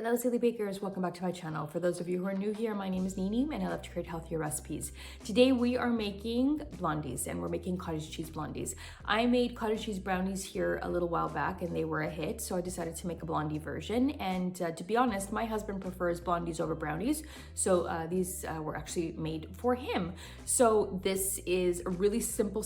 Hello Silly Bakers, welcome back to my channel. For those of you who are new here, my name is Nini and I love to create healthier recipes. Today we are making blondies and we're making cottage cheese blondies. I made cottage cheese brownies here a little while back and they were a hit, so I decided to make a blondie version. And to be honest, my husband prefers blondies over brownies, so these were actually made for him. So this is a really simple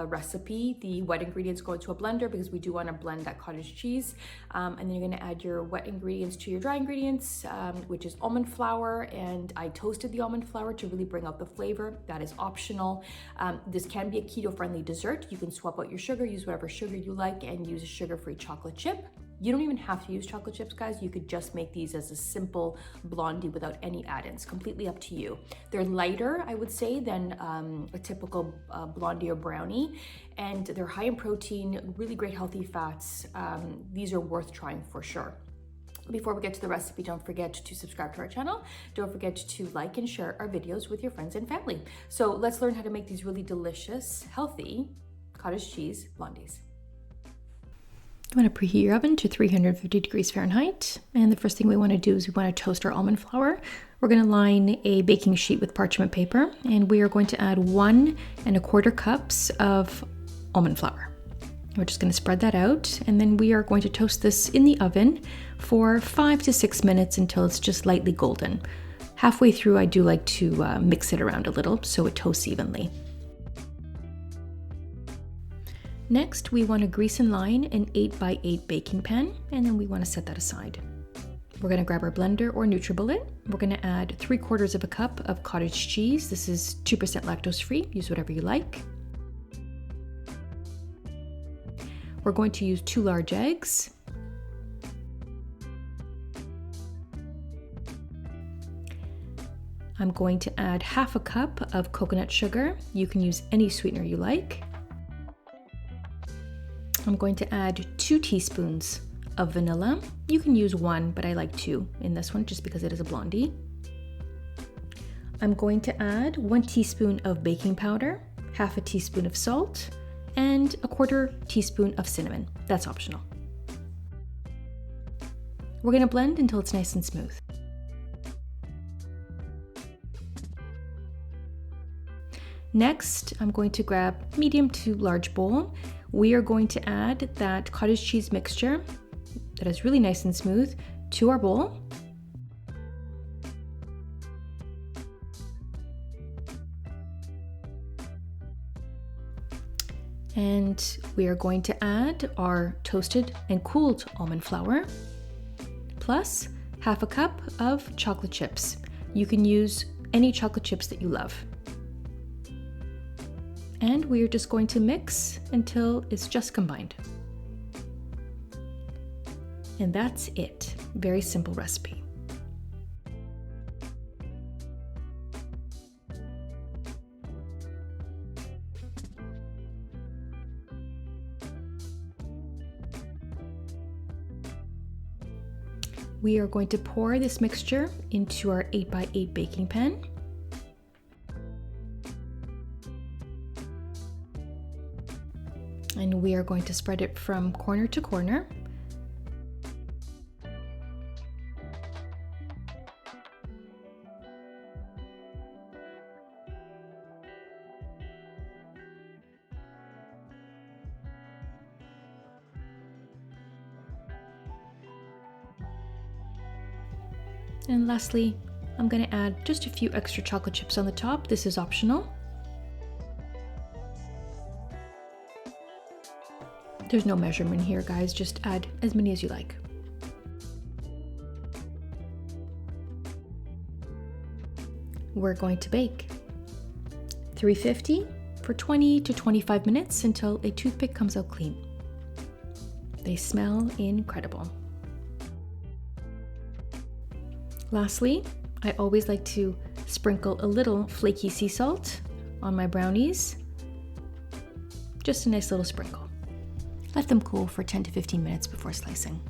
recipe. The wet ingredients go into a blender because we do want to blend that cottage cheese. And then you're going to add your wet ingredients to your dry ingredients, which is almond flour, and I toasted the almond flour to really bring out the flavor. That is optional. This can be a keto-friendly dessert. You can swap out your sugar, use whatever sugar you like, and use a sugar-free chocolate chip. You don't even have to use chocolate chips, guys. You could just make these as a simple blondie without any add-ins, completely up to you. They're lighter, I would say, than a typical blondie or brownie, and they're high in protein, really great healthy fats. These are worth trying for sure. Before we get to the recipe, don't forget to subscribe to our channel. Don't forget to like and share our videos with your friends and family. So let's learn how to make these really delicious, healthy cottage cheese blondies. You want to preheat your oven to 350 degrees Fahrenheit. And the first thing we want to do is we want to toast our almond flour. We're going to line a baking sheet with parchment paper, and we are going to add 1 1/4 cups of almond flour. We're just going to spread that out, and then we are going to toast this in the oven for 5 to 6 minutes until it's just lightly golden. Halfway through, I do like to mix it around a little so it toasts evenly. Next, we want to grease and line an 8x8 baking pan, and then we want to set that aside. We're going to grab our blender or NutriBullet. We're going to add 3/4 cup of cottage cheese. This is 2% lactose free. Use whatever you like. We're going to use 2 large eggs. I'm going to add 1/2 cup of coconut sugar. You can use any sweetener you like. I'm going to add 2 teaspoons of vanilla. You can use 1, but I like 2 in this one just because it is a blondie. I'm going to add 1 teaspoon of baking powder, 1/2 teaspoon of salt, and 1/4 teaspoon of cinnamon. That's optional. We're going to blend until it's nice and smooth. Next, I'm going to grab medium to large bowl. We are going to add that cottage cheese mixture that is really nice and smooth to our bowl. And we are going to add our toasted and cooled almond flour, plus 1/2 cup of chocolate chips. You can use any chocolate chips that you love. And we are just going to mix until it's just combined. And that's it. Very simple recipe. We are going to pour this mixture into our 8x8 baking pan. And we are going to spread it from corner to corner. And lastly, I'm going to add just a few extra chocolate chips on the top. This is optional. There's no measurement here, guys. Just add as many as you like. We're going to bake 350 for 20 to 25 minutes until a toothpick comes out clean. They smell incredible. Lastly, I always like to sprinkle a little flaky sea salt on my brownies. Just a nice little sprinkle. Let them cool for 10 to 15 minutes before slicing.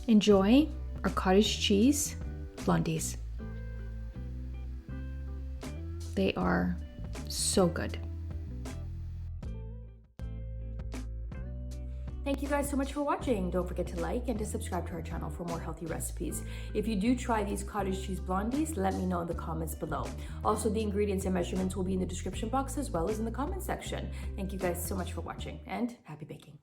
Enjoy our cottage cheese blondies. They are so good. Thank you guys so much for watching. Don't forget to like and to subscribe to our channel for more healthy recipes. If you do try these cottage cheese blondies, let me know in the comments below. Also, the ingredients and measurements will be in the description box as well as in the comment section. Thank you guys so much for watching and happy baking.